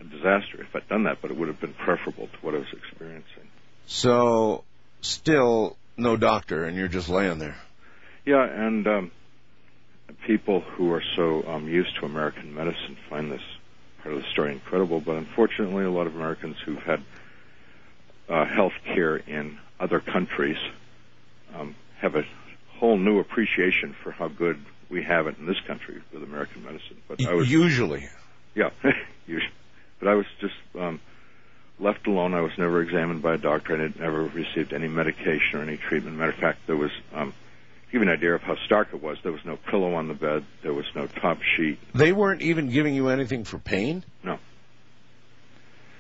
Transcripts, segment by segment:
a disaster if I'd done that, but it would have been preferable to what I was experiencing. So, still no doctor, and you're just laying there. Yeah, and people who are so used to American medicine find this part of the story incredible, but unfortunately a lot of Americans who've had health care in other countries have a whole new appreciation for how good we have it in this country with American medicine. But I was usually. Yeah, usually. But I was just left alone. I was never examined by a doctor. I never received any medication or any treatment. Matter of fact, there was, to give you an idea of how stark it was, there was no pillow on the bed. There was no top sheet. They weren't even giving you anything for pain? No.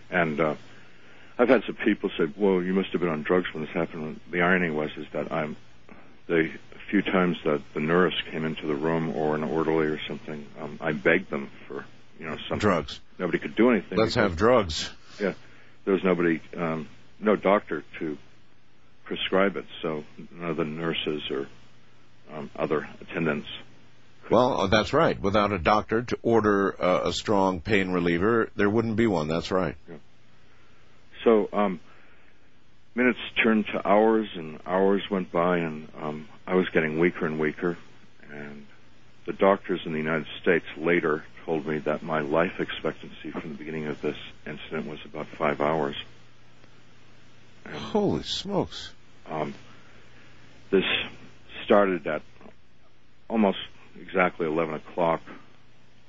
And I've had some people say, well, you must have been on drugs when this happened. The irony is that a few times that the nurse came into the room or an orderly or something, I begged them for, some drugs. Nobody could do anything. Let's have drugs. Yeah. There was nobody, no doctor to prescribe it, so none of the nurses or other attendants. Well, that's right. Without a doctor to order a strong pain reliever, there wouldn't be one. That's right. Yeah. So minutes turned to hours, and hours went by, and I was getting weaker and weaker. And the doctors in the United States later told me that my life expectancy from the beginning of this incident was about 5 hours. And, holy smokes. This started at almost exactly 11 o'clock,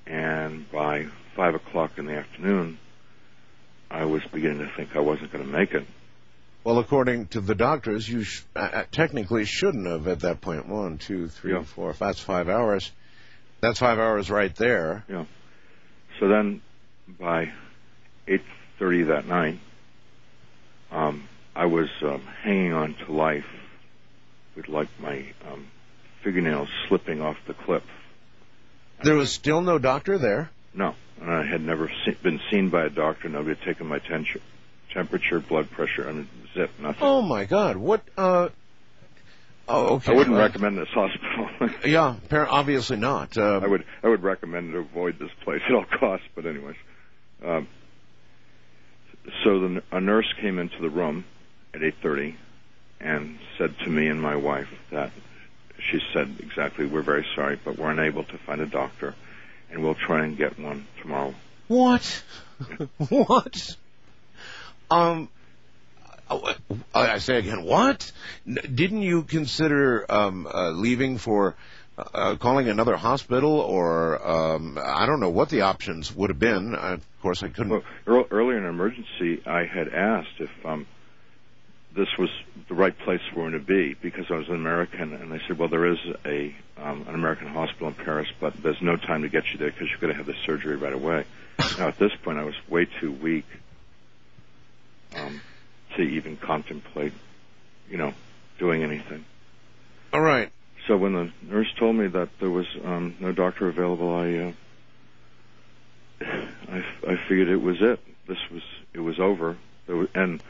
and by 5 o'clock in the afternoon, I was beginning to think I wasn't going to make it. Well, according to the doctors, you technically shouldn't have at that point. 1, 2, 3, 4, that's 5 hours. That's 5 hours right there. Yeah. So then, by 8:30 that night, I was hanging on to life with, like, my fingernails slipping off the cliff. There was still no doctor there? No. And I had never been seen by a doctor. Nobody had taken my temperature, blood pressure, and zip, nothing. Oh, my God. What, okay. I wouldn't recommend this hospital. Yeah, obviously not. I would recommend to avoid this place at all costs, but anyways. So a nurse came into the room at 8:30 and said to me and my wife that she said exactly, we're very sorry, but we're unable to find a doctor, and we'll try and get one tomorrow. What? What? I say again, what? Didn't you consider leaving for calling another hospital, or I don't know what the options would have been. Of course, I couldn't. Well, earlier in an emergency, I had asked if this was the right place for me to be because I was an American, and they said, well, there is an American hospital in Paris, but there's no time to get you there because you're going to have the surgery right away. Now, at this point, I was way too weak to even contemplate, doing anything. All right. So when the nurse told me that there was no doctor available, I figured it was it. It was over, and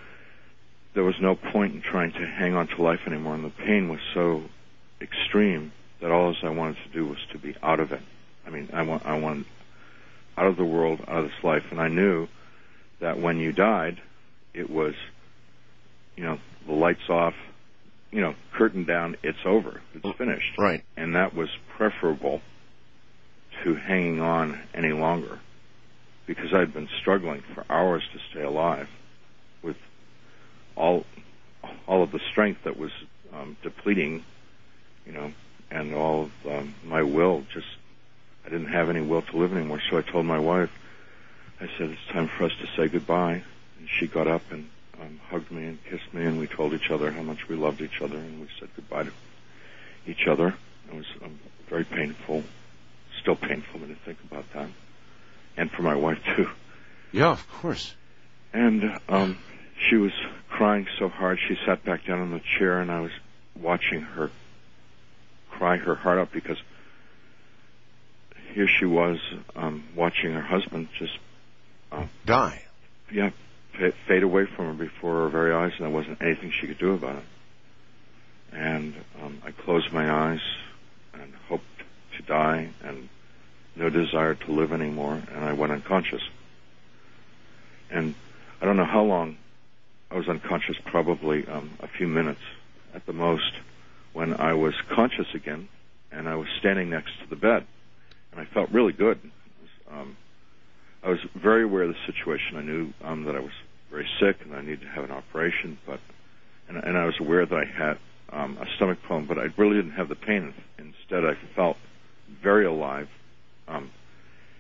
there was no point in trying to hang on to life anymore. And the pain was so extreme that all I wanted to do was to be out of it. I mean, I wanted out of the world, out of this life, and I knew that when you died, it was, the lights off, curtain down, it's over, it's finished. Right. And that was preferable to hanging on any longer because I'd been struggling for hours to stay alive with all of the strength that was depleting, and all of my will I didn't have any will to live anymore. So I told my wife, I said, it's time for us to say goodbye. And she got up and hugged me and kissed me, and we told each other how much we loved each other, and we said goodbye to each other. It was very painful, still painful to think about that, and for my wife too. Yeah, of course. And she was crying so hard, she sat back down in the chair, and I was watching her cry her heart out because here she was watching her husband just die. Yeah, fade away from her before her very eyes, and there wasn't anything she could do about it. And I closed my eyes and hoped to die and no desire to live anymore, and I went unconscious. I don't know how long I was unconscious, probably a few minutes at the most, when I was conscious again, and I was standing next to the bed, and I felt really good. I was very aware of the situation. I knew that I was very sick and I needed to have an operation, and I was aware that I had a stomach problem, but I really didn't have the pain. Instead, I felt very alive.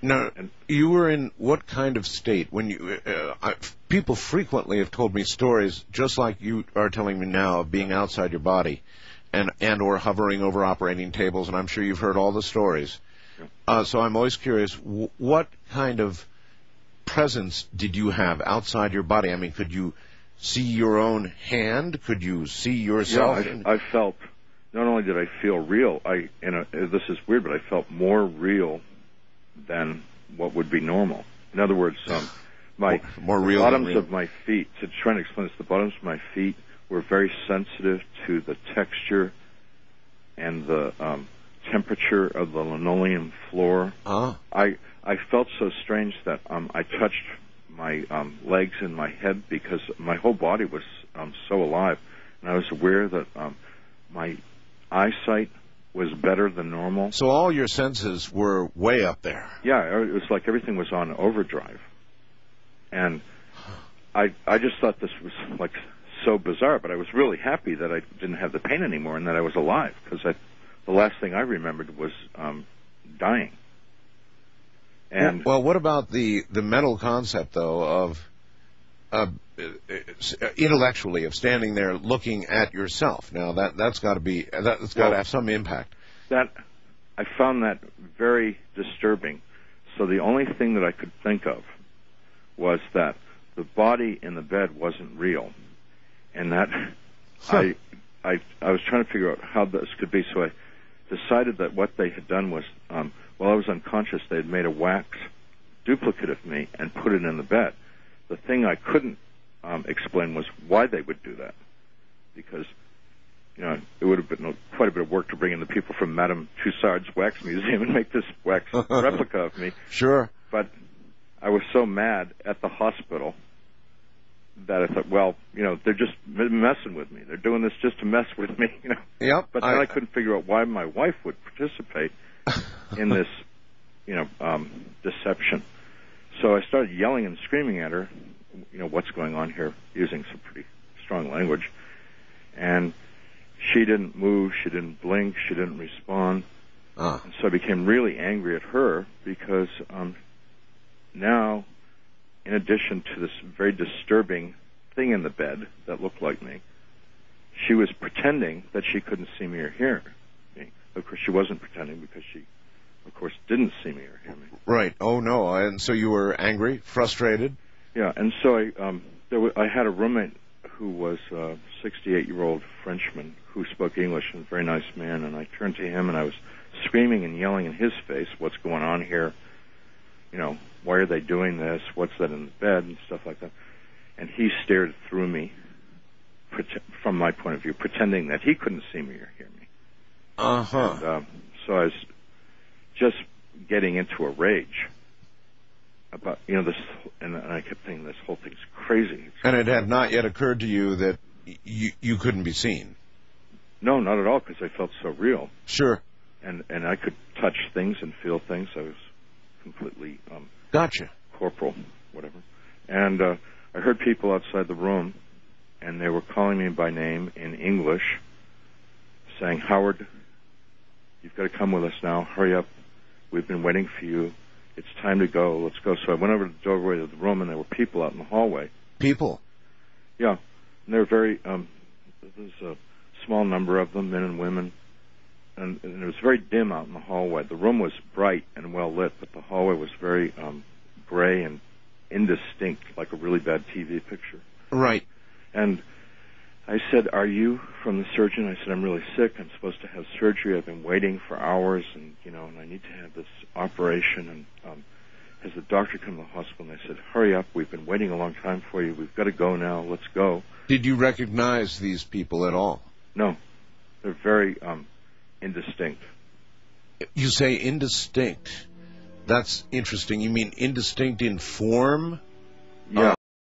Now, you were in what kind of state when you? People frequently have told me stories just like you are telling me now of being outside your body, and or hovering over operating tables, and I'm sure you've heard all the stories. Yeah. So I'm always curious, what kind of presence did you have outside your body? I mean, could you see your own hand? Could you see yourself? Yeah, I felt. Not only did I feel real, this is weird, but I felt more real than what would be normal. In other words, more real the bottoms of my feet, to try and explain this, the bottoms of my feet were very sensitive to the texture and the temperature of the linoleum floor. I felt so strange that I touched my legs and my head because my whole body was so alive, and I was aware that my eyesight was better than normal. So all your senses were way up there. Yeah, it was like everything was on overdrive. And I just thought this was like so bizarre, but I was really happy that I didn't have the pain anymore and that I was alive, because the last thing I remembered was dying. And well, what about the mental concept, though, of intellectually of standing there looking at yourself? Now that's got to have some impact. That I found that very disturbing. So the only thing that I could think of was that the body in the bed wasn't real, and that I was trying to figure out how this could be. So I decided that what they had done was, while I was unconscious, they had made a wax duplicate of me and put it in the bed. The thing I couldn't explain was why they would do that, because it would have been quite a bit of work to bring in the people from Madame Tussauds Wax Museum and make this wax replica of me. Sure. But I was so mad at the hospital that I thought, well, they're just messing with me. They're doing this just to mess with me. Yep. But then I couldn't figure out why my wife would participate in this, deception. So I started yelling and screaming at her, what's going on here, using some pretty strong language. And she didn't move, she didn't blink, she didn't respond. And so I became really angry at her because now, in addition to this very disturbing thing in the bed that looked like me, she was pretending that she couldn't see me or hear me. Of course, she wasn't pretending, because she, of course, didn't see me or hear me. Right. Oh, no. And so you were angry, frustrated? Yeah, and so I had a roommate who was a 68-year-old Frenchman who spoke English, and a very nice man, and I turned to him and I was screaming and yelling in his face, what's going on here? Why are they doing this? What's that in the bed? And stuff like that. And he stared through me, from my point of view, pretending that he couldn't see me or hear me. And, so I was just getting into a rage about, this, and I kept thinking this whole thing's crazy. And it had not yet occurred to you that you couldn't be seen? No, not at all, because I felt so real. Sure. And I could touch things and feel things. I was completely gotcha. Corporal, whatever. And I heard people outside the room, and they were calling me by name in English, saying, Howard, you've got to come with us now. Hurry up. We've been waiting for you. It's time to go. Let's go. So I went over to the doorway of the room, and there were people out in the hallway. People? Yeah. And they were very, there's a small number of them, men and women. And it was very dim out in the hallway. The room was bright and well lit, but the hallway was very gray and indistinct, like a really bad TV picture. Right. And I said, are you from the surgeon? I said, I'm really sick. I'm supposed to have surgery. I've been waiting for hours, and and I need to have this operation. And has the doctor come to the hospital? And they said, hurry up. We've been waiting a long time for you. We've got to go now. Let's go. Did you recognize these people at all? No. They're very indistinct. You say indistinct. That's interesting. You mean indistinct in form? Yeah.